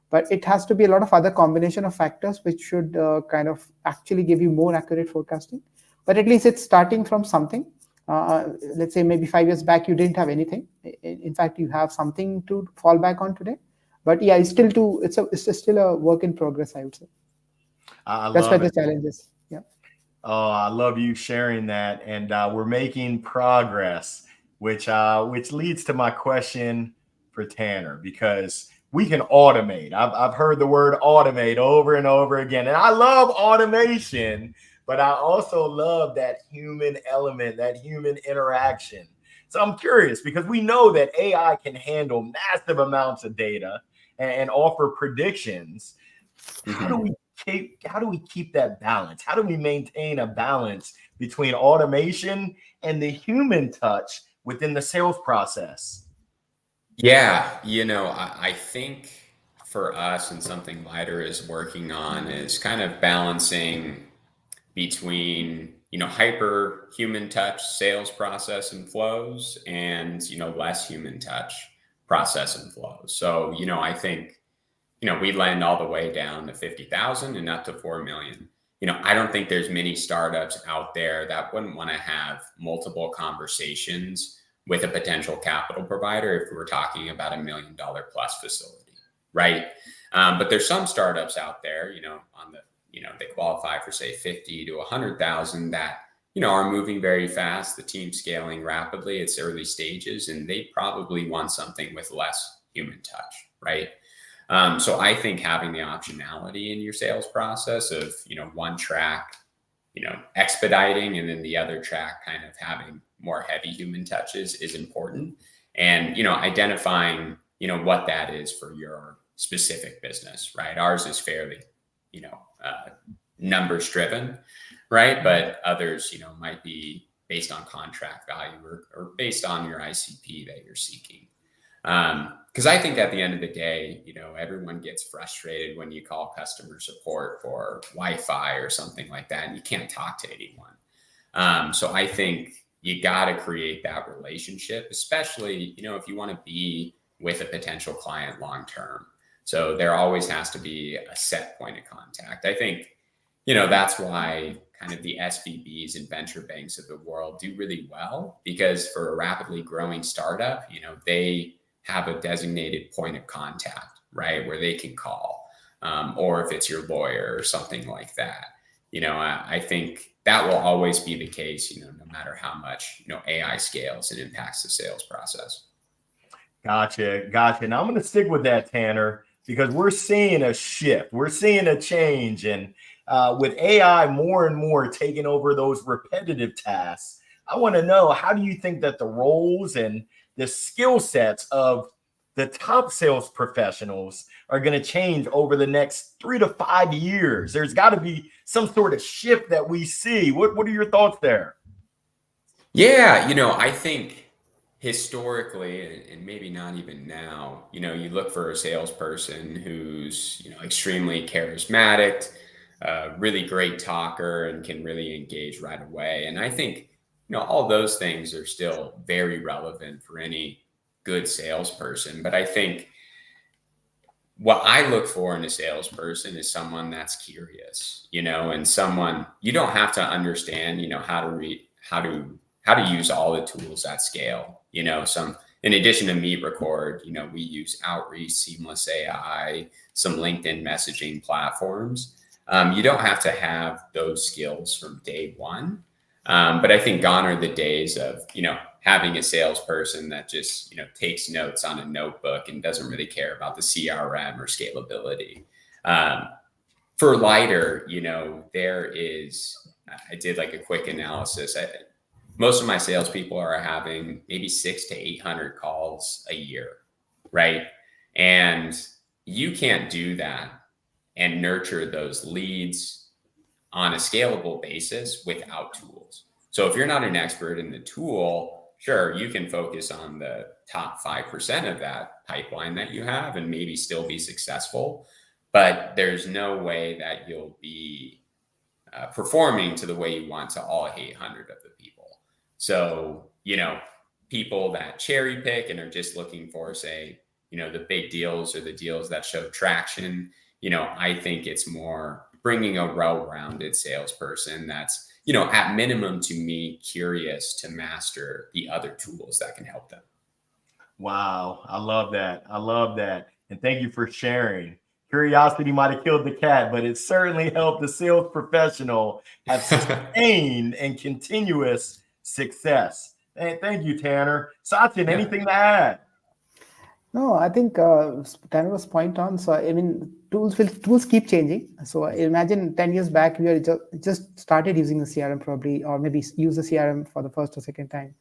B: But it has to be a lot of other combination of factors which should kind of actually give you more accurate forecasting. But at least it's starting from something. Let's say maybe 5 years back, you didn't have anything. In fact, you have something to fall back on today. But yeah, it's still a work in progress, I would say. That's where the challenge is. Yeah.
A: Oh, I love you sharing that, and we're making progress, which leads to my question for Tanner, because we can automate. I've heard the word automate over and over again, and I love automation, but I also love that human element, that human interaction. So I'm curious, because we know that AI can handle massive amounts of data and offer predictions. How do we keep that balance? How do we maintain a balance between automation and the human touch within the sales process?
C: Yeah, I think for us, and something Lighter is working on, is kind of balancing between, hyper human touch sales process and flows and, less human touch process and flows. So, I think, we lend all the way down to 50,000 and up to 4 million. I don't think there's many startups out there that wouldn't want to have multiple conversations with a potential capital provider if we're talking about $1 million plus facility, right? But there's some startups out there, on the, they qualify for say 50 to 100,000 that, are moving very fast. The team's scaling rapidly. It's early stages, and they probably want something with less human touch, right? So I think having the optionality in your sales process of, one track, expediting, and then the other track kind of having more heavy human touches is important. And, identifying, what that is for your specific business, right? Ours is fairly, numbers driven, right? But others, might be based on contract value or based on your ICP that you're seeking. Because I think at the end of the day, everyone gets frustrated when you call customer support for Wi-Fi or something like that, and you can't talk to anyone. So I think you got to create that relationship, especially, if you want to be with a potential client long-term. So there always has to be a set point of contact. I think, that's why kind of the SVBs and venture banks of the world do really well, because for a rapidly growing startup, they have a designated point of contact, right, where they can call, or if it's your lawyer or something like that. I think that will always be the case, no matter how much, AI scales and impacts the sales process.
A: Gotcha. Now I'm going to stick with that, Tanner, because we're seeing a shift. We're seeing a change. And with AI more and more taking over those repetitive tasks, I want to know, how do you think that the roles and the skill sets of the top sales professionals are going to change over the next 3 to 5 years? There's got to be some sort of shift that we see. What are your thoughts there?
C: Yeah, I think historically, and maybe not even now, you look for a salesperson who's, extremely charismatic, really great talker, and can really engage right away. And I think, all those things are still very relevant for any good salesperson. But I think what I look for in a salesperson is someone that's curious, and someone, you don't have to understand, how to use all the tools at scale. In addition to MeetRecord, we use Outreach, Seamless AI, some LinkedIn messaging platforms. You don't have to have those skills from day one. But I think gone are the days of, having a salesperson that just, takes notes on a notebook and doesn't really care about the CRM or scalability. For Lighter, I did like a quick analysis. Most of my salespeople are having maybe 600 to 800 calls a year, right? And you can't do that and nurture those leads on a scalable basis without tools. So if you're not an expert in the tool, sure, you can focus on the top 5% of that pipeline that you have and maybe still be successful. But there's no way that you'll be performing to the way you want to all 800 of the people. So, people that cherry pick and are just looking for, say, the big deals or the deals that show traction, I think it's more bringing a well-rounded salesperson that's, at minimum to me, curious to master the other tools that can help them.
A: Wow. I love that. And thank you for sharing. Curiosity might have killed the cat, but it certainly helped the sales professional have sustained and continuous success. And thank you, Tanner. Sachin, anything to add?
B: No, I think Tanner was point on. So I mean, tools keep changing. So imagine 10 years back, we just started using the CRM probably, or maybe use the CRM for the first or second time.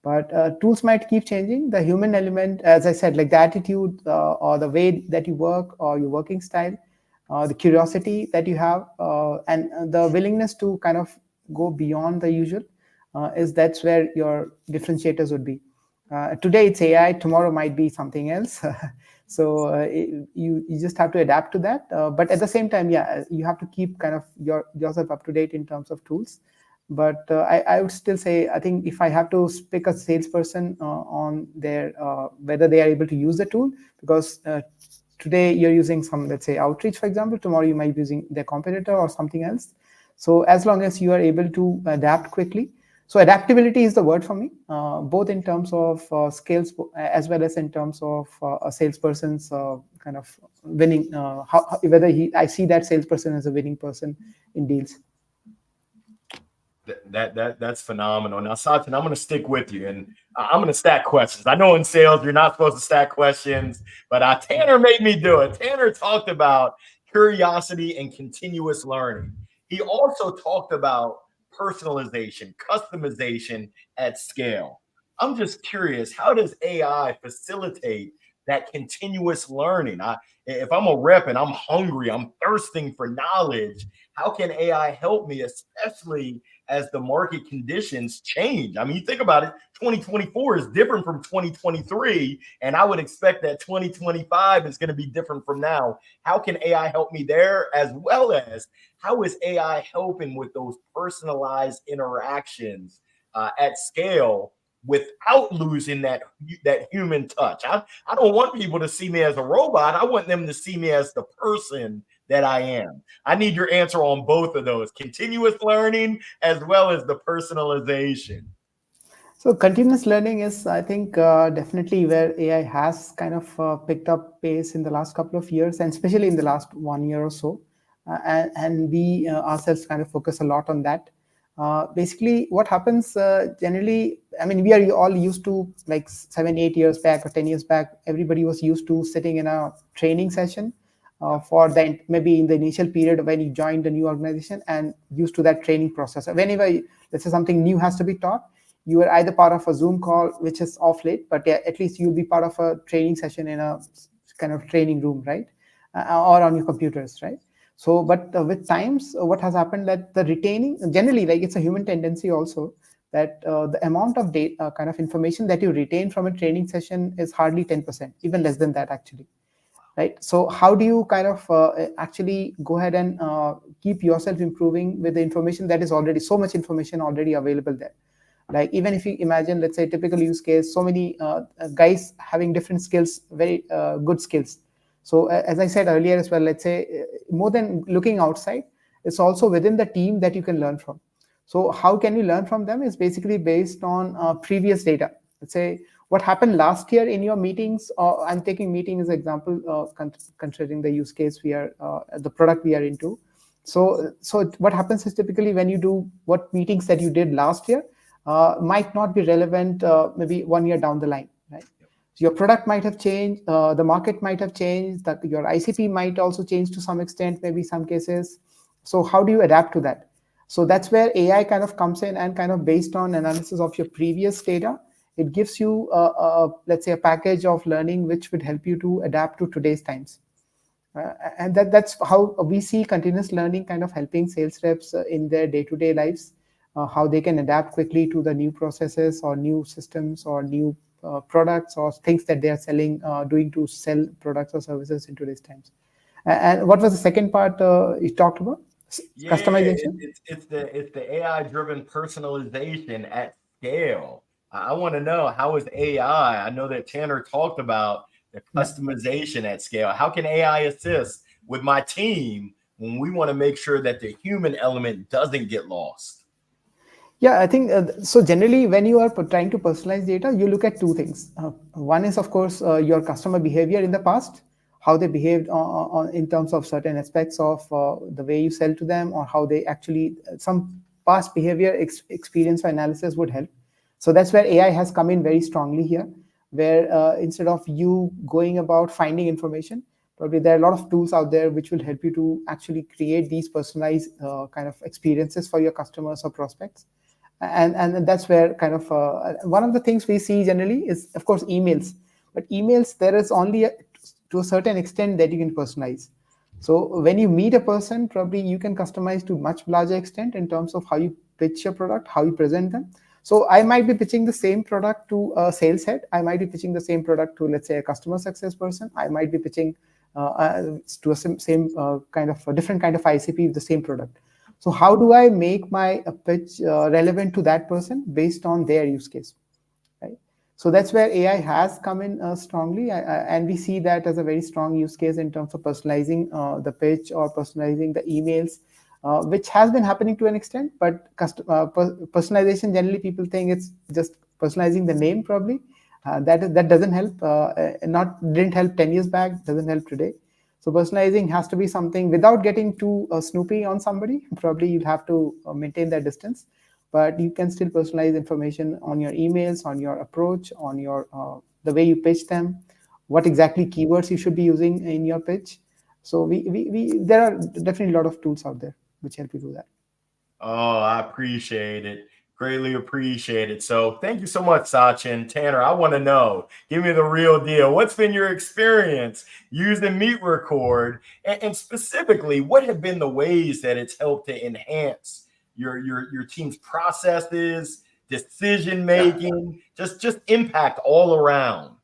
B: But tools might keep changing. The human element, as I said, like the attitude or the way that you work or your working style, the curiosity that you have, and the willingness to kind of go beyond the usual, that's where your differentiators would be. Today it's AI, tomorrow might be something else. So you just have to adapt to that. But at the same time, yeah, you have to keep kind of yourself up to date in terms of tools. But I would still say, I think if I have to pick a salesperson on their whether they are able to use the tool, because today you're using some, let's say, outreach, for example. Tomorrow you might be using their competitor or something else. So as long as you are able to adapt quickly. So adaptability is the word for me, both in terms of skills as well as in terms of a salesperson's kind of winning, I see that salesperson as a winning person in deals.
A: That's phenomenal. Now, Sachin, I'm going to stick with you, and I'm going to stack questions. I know in sales you're not supposed to stack questions, but Tanner made me do it. Tanner talked about curiosity and continuous learning. He also talked about personalization, customization at scale. I'm just curious, how does AI facilitate that continuous learning? If I'm a rep and I'm hungry, I'm thirsting for knowledge, how can AI help me, especially as the market conditions change? I mean, you think about it, 2024 is different from 2023, and I would expect that 2025 is going to be different from now. How can AI help me there, as well as how is AI helping with those personalized interactions at scale without losing that human touch? I don't want people to see me as a robot. I want them to see me as the person that I am. I need your answer on both of those: continuous learning as well as the personalization.
B: So continuous learning is, I think, definitely where AI has kind of picked up pace in the last couple of years, and especially in the last 1 year or so. And we ourselves kind of focus a lot on that. Basically, what happens generally, I mean, we are all used to, like 7, 8 years back or 10 years back, everybody was used to sitting in a training session for the maybe in the initial period when you joined a new organization, and used to that training process. Whenever, let's say, something new has to be taught, you are either part of a Zoom call, which is off late, but yeah, at least you'll be part of a training session in a kind of training room, right? Or on your computers, right? So, but with times, what has happened that the retaining, generally, like it's a human tendency also, that the amount of data, kind of information that you retain from a training session is hardly 10%, even less than that actually. Right. So how do you kind of actually go ahead and keep yourself improving with the information that is already, so much information already available there? Like, even if you imagine, let's say, a typical use case, so many guys having different skills, very good skills. So as I said earlier as well, let's say more than looking outside, it's also within the team that you can learn from. So how can you learn from them is basically based on previous data. Let's say what happened last year in your meetings. I'm taking meeting as an example, considering the use case we are, the product we are into. So what happens is typically when you do what meetings that you did last year, might not be relevant maybe 1 year down the line, right? So your product might have changed, the market might have changed, that your ICP might also change to some extent, maybe some cases. So how do you adapt to that? So that's where AI kind of comes in, and kind of based on analysis of your previous data, it gives you, let's say, a package of learning which would help you to adapt to today's times. And that's how we see continuous learning kind of helping sales reps in their day-to-day lives. How they can adapt quickly to the new processes or new systems or new products or things that they are selling, doing to sell products or services in today's times. And what was the second part you talked about?
A: Yeah,
B: customization?
A: it's the AI-driven personalization at scale. I want to know, how is AI? I know that Tanner talked about the customization at scale. How can AI assist with my team when we want to make sure that the human element doesn't get lost?
B: Yeah, I think so. Generally, when you are trying to personalize data, you look at two things. One is, of course, your customer behavior in the past, how they behaved in terms of certain aspects of the way you sell to them, or how they actually, some past behavior experience or analysis would help. So that's where AI has come in very strongly here, where instead of you going about finding information, probably there are a lot of tools out there which will help you to actually create these personalized kind of experiences for your customers or prospects. And that's where kind of one of the things we see generally is, of course, emails. But emails, there is only to a certain extent that you can personalize. So when you meet a person, probably you can customize to much larger extent in terms of how you pitch your product, how you present them. So I might be pitching the same product to a sales head. I might be pitching the same product to, let's say, a customer success person. I might be pitching to a same kind of a different kind of ICP with the same product. So how do I make my pitch relevant to that person based on their use case, right? So that's where AI has come in strongly, and we see that as a very strong use case in terms of personalizing the pitch or personalizing the emails, which has been happening to an extent. But personalization, generally, people think it's just personalizing the name. Probably that doesn't help. Didn't help 10 years back. Doesn't help today. So personalizing has to be something without getting too snoopy on somebody. Probably you'll have to maintain that distance, but you can still personalize information on your emails, on your approach, on your the way you pitch them, what exactly keywords you should be using in your pitch. So there are definitely a lot of tools out there which help you do that.
A: Oh, I appreciate it. Greatly appreciate it. So thank you so much, Sachin. Tanner, I want to know, give me the real deal. What's been your experience using MeetRecord? And specifically, what have been the ways that it's helped to enhance your team's processes, decision making, just impact all around?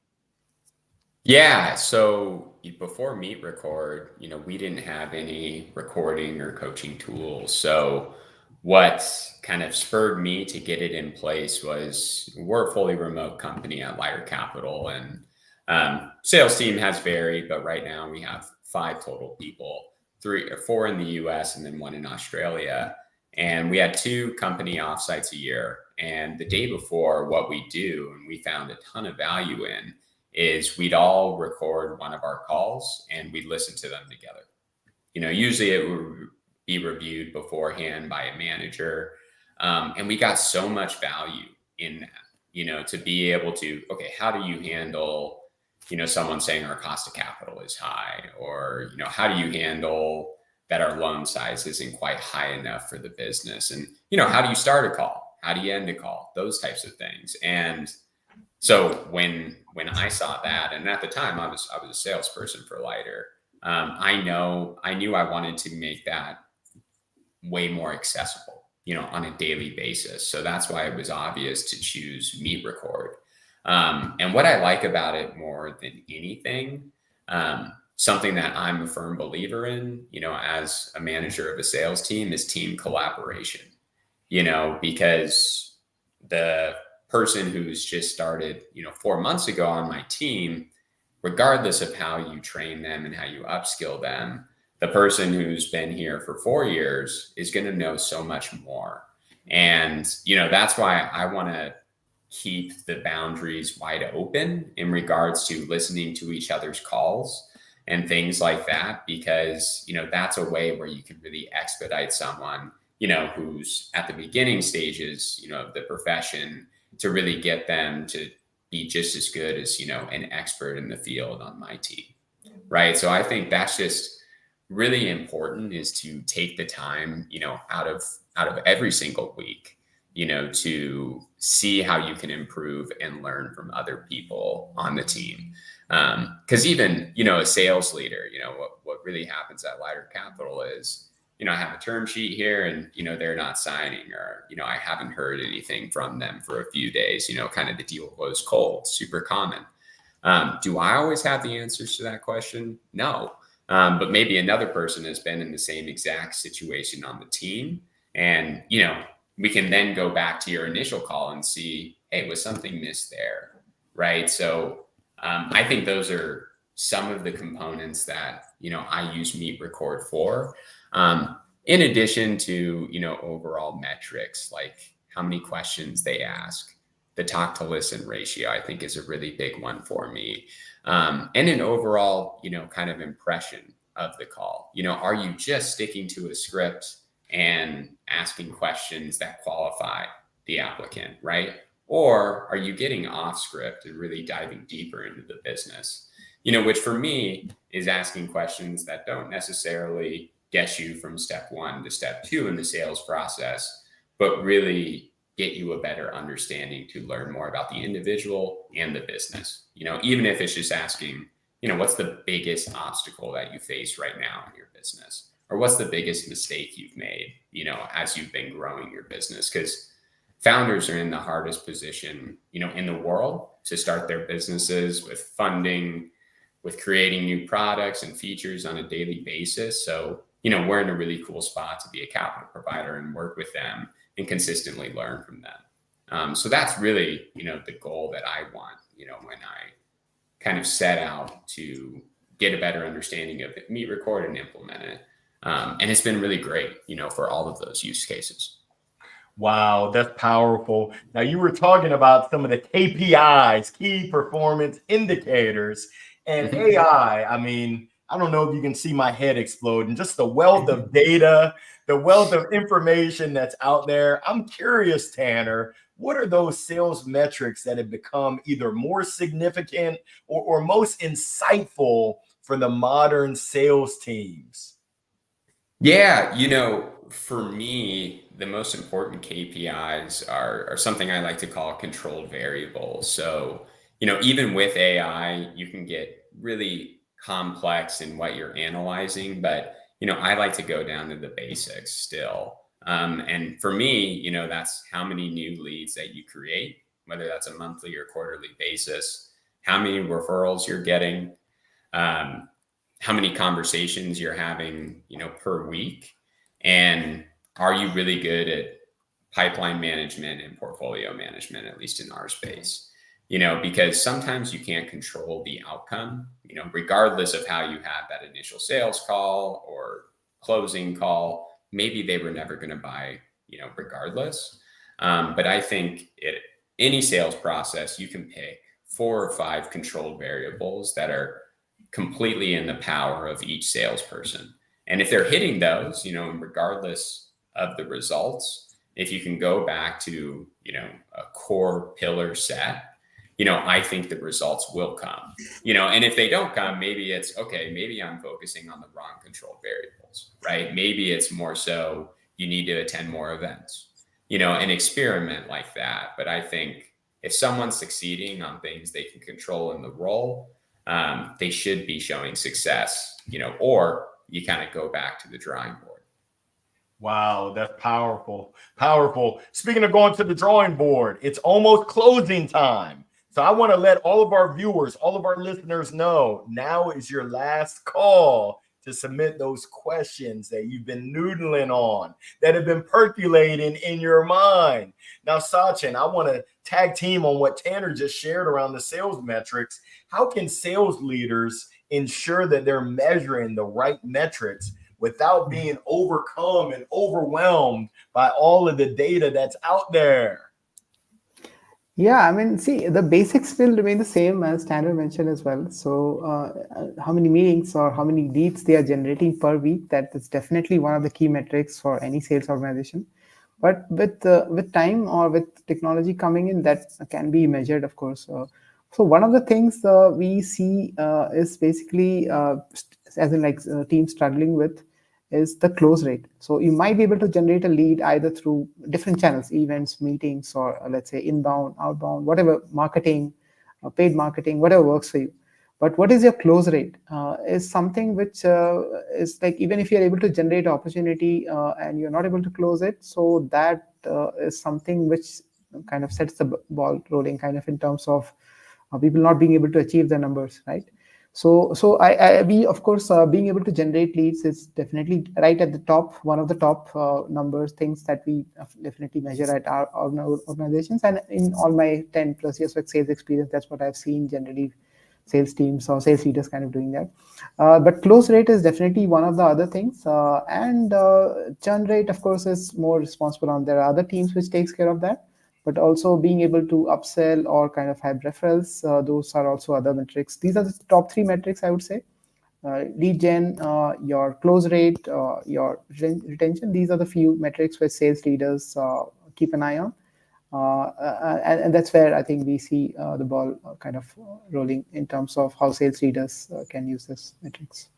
C: Yeah, so before MeetRecord, we didn't have any recording or coaching tools. So what kind of spurred me to get it in place was we're a fully remote company at Lighter Capital, and sales team has varied, but right now we have 5 total people, 3 or 4 in the US and then 1 in Australia. And we had 2 company offsites a year. And the day before, what we do, and we found a ton of value in, is we'd all record one of our calls and we'd listen to them together. Usually it would be reviewed beforehand by a manager. And we got so much value in that, to be able to, okay, how do you handle, someone saying our cost of capital is high, or, how do you handle that our loan size isn't quite high enough for the business? And, how do you start a call? How do you end a call? Those types of things. And so when I saw that, and at the time I was a salesperson for Lighter, I knew I wanted to make that way more accessible, on a daily basis. So that's why it was obvious to choose MeetRecord. And what I like about it more than anything, something that I'm a firm believer in, as a manager of a sales team, is team collaboration. Because the person who's just started, 4 months ago on my team, regardless of how you train them and how you upskill them, the person who's been here for 4 years is going to know so much more. And, that's why I want to keep the boundaries wide open in regards to listening to each other's calls and things like that, because, that's a way where you can really expedite someone, who's at the beginning stages, of the profession, to really get them to be just as good as, an expert in the field on my team. Right. So I think that's just really important, is to take the time, out of every single week, to see how you can improve and learn from other people on the team. Because even, a sales leader, what really happens at Lighter Capital is, I have a term sheet here and, they're not signing, or, I haven't heard anything from them for a few days, kind of the deal goes cold, super common. Do I always have the answers to that question? No. But maybe another person has been in the same exact situation on the team. And, we can then go back to your initial call and see, hey, was something missed there? Right. So I think those are some of the components that, I use MeetRecord for. In addition to, overall metrics, like how many questions they ask. The talk to listen ratio, I think, is a really big one for me. And an overall, kind of impression of the call. Are you just sticking to a script and asking questions that qualify the applicant, right? Or are you getting off script and really diving deeper into the business? Which for me is asking questions that don't necessarily get you from step 1 to step 2 in the sales process, but really get you a better understanding to learn more about the individual and the business. Even if it's just asking, what's the biggest obstacle that you face right now in your business? Or what's the biggest mistake you've made, as you've been growing your business? Because founders are in the hardest position, in the world to start their businesses, with funding, with creating new products and features on a daily basis. So, we're in a really cool spot to be a capital provider and work with them and consistently learn from them. So that's really, the goal that I want, when I kind of set out to get a better understanding of MeetRecord and implement it. And it's been really great, for all of those use cases.
A: Wow, that's powerful. Now, you were talking about some of the KPIs, key performance indicators, and AI. I mean, I don't know if you can see my head explode, and just the wealth of data, the wealth of information that's out there. I'm curious, Tanner, what are those sales metrics that have become either more significant or most insightful for the modern sales teams?
C: Yeah, for me, the most important KPIs are something I like to call controlled variables. So, even with AI, you can get really complex in what you're analyzing, but, I like to go down to the basics still. And for me, that's how many new leads that you create, whether that's a monthly or quarterly basis, how many referrals you're getting, um, how many conversations you're having, per week, and are you really good at pipeline management and portfolio management, at least in our space? Because sometimes you can't control the outcome, regardless of how you have that initial sales call or closing call, maybe they were never going to buy, regardless. But I think any sales process, you can pick 4 or 5 controlled variables that are completely in the power of each salesperson. And if they're hitting those, regardless of the results, if you can go back to, a core pillar set, I think the results will come, and if they don't come, maybe it's okay, maybe I'm focusing on the wrong controlled variables, right? Maybe it's more so you need to attend more events, and experiment like that. But I think if someone's succeeding on things they can control in the role, they should be showing success, or you kind of go back to the drawing board.
A: Wow, that's powerful. Powerful. Speaking of going to the drawing board, it's almost closing time. So I want to let all of our viewers, all of our listeners know now is your last call to submit those questions that you've been noodling on, that have been percolating in your mind. Now, Sachin, I want to tag team on what Tanner just shared around the sales metrics. How can sales leaders ensure that they're measuring the right metrics without being overcome and overwhelmed by all of the data that's out there?
B: Yeah, I mean, see, the basics still remain the same as Tanner mentioned as well. So, how many meetings or how many leads they are generating per week, that is definitely one of the key metrics for any sales organization. But with time or with technology coming in, that can be measured, of course. So one of the things we see is basically, as in like teams struggling with, is the close rate. So you might be able to generate a lead either through different channels, events, meetings, or let's say inbound, outbound, whatever, marketing, paid marketing, whatever works for you. But what is your close rate is something which is like, even if you're able to generate opportunity and you're not able to close it, so that is something which kind of sets the ball rolling, kind of in terms of people not being able to achieve their numbers, right? So we, of course, being able to generate leads is definitely right at the top, one of the top numbers, things that we definitely measure at our organizations. And in all my 10 plus years of sales experience, that's what I've seen generally, sales teams or sales leaders kind of doing that. But close rate is definitely one of the other things. And churn rate, of course, is more responsible on. There are other teams which takes care of that. But also being able to upsell or kind of have referrals, those are also other metrics. These are the top 3 metrics, I would say. Lead gen, your close rate, your retention. These are the few metrics where sales leaders keep an eye on. And that's where I think we see the ball kind of rolling in terms of how sales leaders can use this metrics.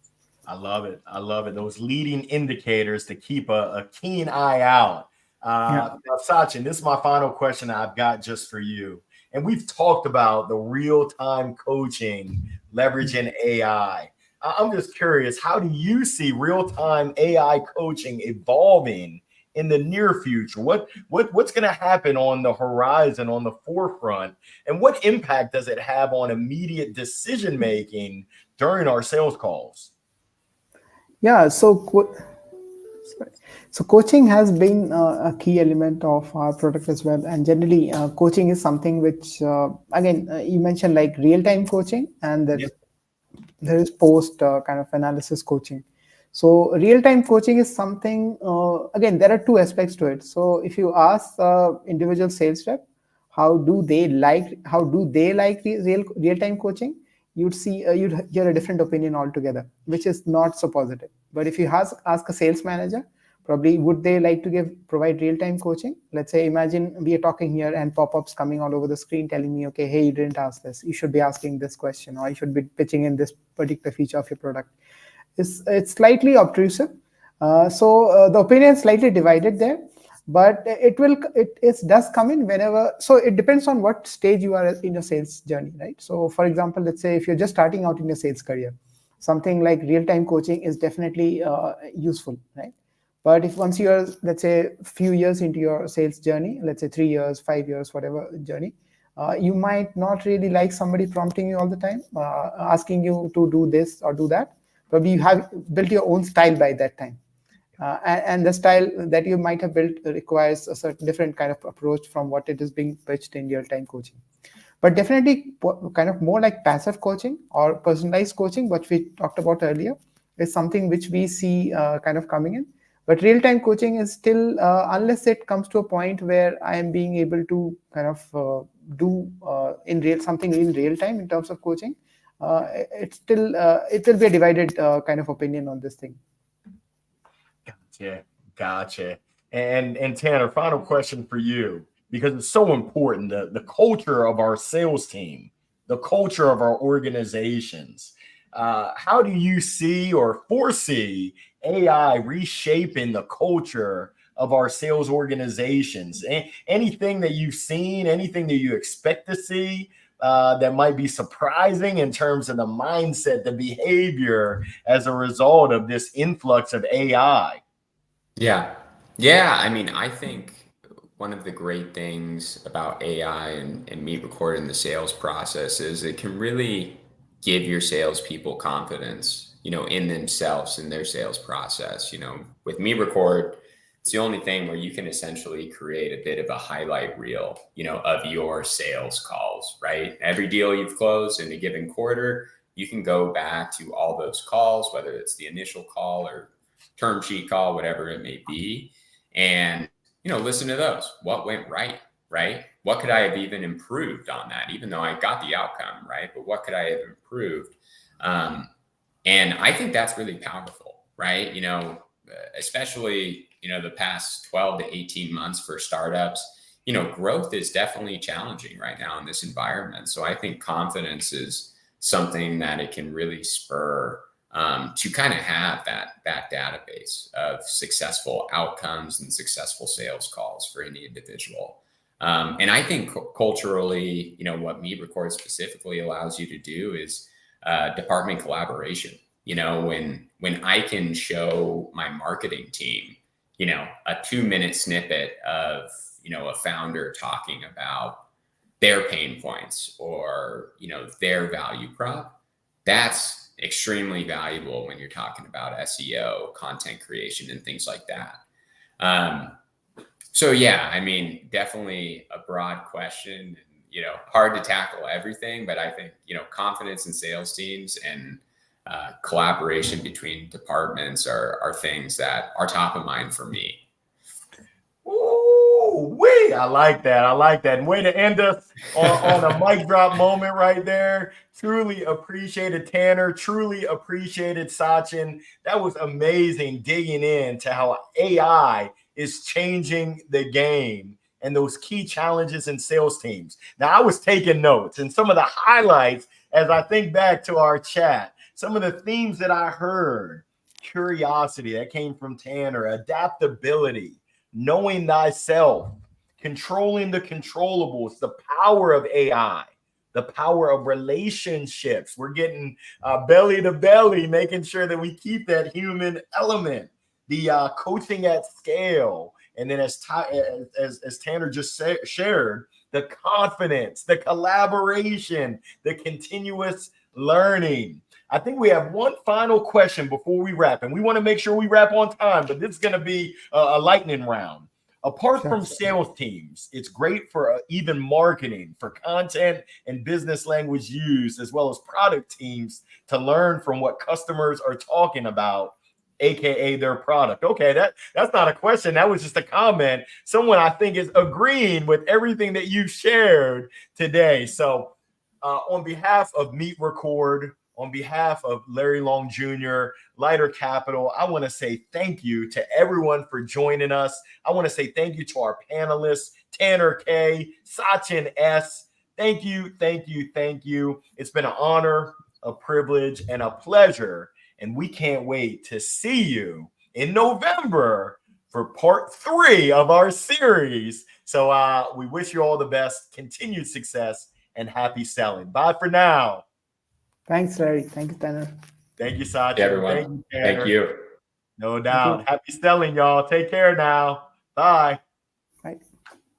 A: I love it. I love it. Those leading indicators to keep a keen eye out. Now, Sachin, this is my final question I've got just for you. And we've talked about the real-time coaching, leveraging AI. I'm just curious, how do you see real-time AI coaching evolving in the near future? What's going to happen on the horizon, on the forefront? And what impact does it have on immediate decision-making during our sales calls?
B: Yeah, so So coaching has been a key element of our product as well. And generally, coaching is something which, again, you mentioned like real-time coaching, and there is post kind of analysis coaching. So real-time coaching is something, again, there are two aspects to it. So if you ask individual sales rep, how do they like real-time coaching, you'd hear a different opinion altogether, which is not so positive. But if you ask a sales manager, probably would they like to provide real-time coaching? Let's say, imagine we are talking here and pop-ups coming all over the screen telling me, okay, hey, you didn't ask this, you should be asking this question, or you should be pitching in this particular feature of your product. It's slightly obtrusive. So the opinion is slightly divided there, but it does come in whenever. So it depends on what stage you are in your sales journey, right? So for example, let's say if you're just starting out in your sales career, something like real-time coaching is definitely useful, right? But if once you're, let's say, a few years into your sales journey, let's say 3 years, 5 years, whatever journey, you might not really like somebody prompting you all the time, asking you to do this or do that. Probably you have built your own style by that time. And the style that you might have built requires a certain different kind of approach from what it is being pitched in real-time coaching. But definitely kind of more like passive coaching or personalized coaching, what we talked about earlier, is something which we see kind of coming in. But real-time coaching is still, unless it comes to a point where I am being able to kind of do something in real time in terms of coaching, it will be a divided kind of opinion on this thing.
A: Gotcha. And Tanner, final question for you, because it's so important, the culture of our sales team, the culture of our organizations. How do you see or foresee AI reshaping the culture of our sales organizations? Anything that you've seen, anything that you expect to see that might be surprising in terms of the mindset, the behavior as a result of this influx of AI?
C: Yeah. Yeah. I mean, I think one of the great things about AI and MeetRecord in the sales process is it can really give your salespeople confidence, in themselves, in their sales process. With MeetRecord, it's the only thing where you can essentially create a bit of a highlight reel, of your sales calls, right? Every deal you've closed in a given quarter, you can go back to all those calls, whether it's the initial call or term sheet call, whatever it may be, and listen to those. What went right? What could I have even improved on that? Even though I got the outcome, right? But what could I have improved? And I think that's really powerful, right? Especially the past 12 to 18 months for startups. Growth is definitely challenging right now in this environment. So I think confidence is something that it can really spur. To kind of have that database of successful outcomes and successful sales calls for any individual. And I think culturally, what MeetRecord specifically allows you to do is department collaboration. When I can show my marketing team, a 2-minute snippet of, a founder talking about their pain points or, their value prop, that's extremely valuable when you're talking about SEO, content creation, and things like that. So yeah, I mean, definitely a broad question, hard to tackle everything, but I think, confidence in sales teams and collaboration between departments are things that are top of mind for me.
A: Ooh-wee. I like that. And way to end us on a mic drop moment right there. Truly appreciated Tanner. Truly appreciated Sachin. That was amazing, digging into how AI is changing the game and those key challenges in sales teams. Now, I was taking notes, and some of the highlights as I think back to our chat, some of the themes that I heard: curiosity, that came from Tanner; adaptability, knowing thyself, controlling the controllables, the power of AI, the power of relationships. We're getting belly to belly, making sure that we keep that human element, the coaching at scale. And then as Tanner just shared, the confidence, the collaboration, the continuous learning. I think we have one final question before we wrap, and we want to make sure we wrap on time, but this is going to be a lightning round. Apart from sales teams, it's great for even marketing, for content and business language use, as well as product teams to learn from what customers are talking about, AKA their product. Okay, that's not a question. That was just a comment. Someone I think is agreeing with everything that you shared today. So on behalf of MeetRecord, on behalf of Larry Long Jr., Lighter Capital, I want to say thank you to everyone for joining us. I want to say thank you to our panelists, Tanner K, Sachin S. Thank you, thank you, thank you. It's been an honor, a privilege, and a pleasure. And we can't wait to see you in November for part 3 of our series. So we wish you all the best, continued success, and happy selling. Bye for now.
B: Thanks, Larry. Thank you, Tanner.
A: Thank you, Sachin.
C: Hey, everyone.
A: Thank you, Tanner.
C: Thank you.
A: No doubt. Happy selling, y'all. Take care now. Bye.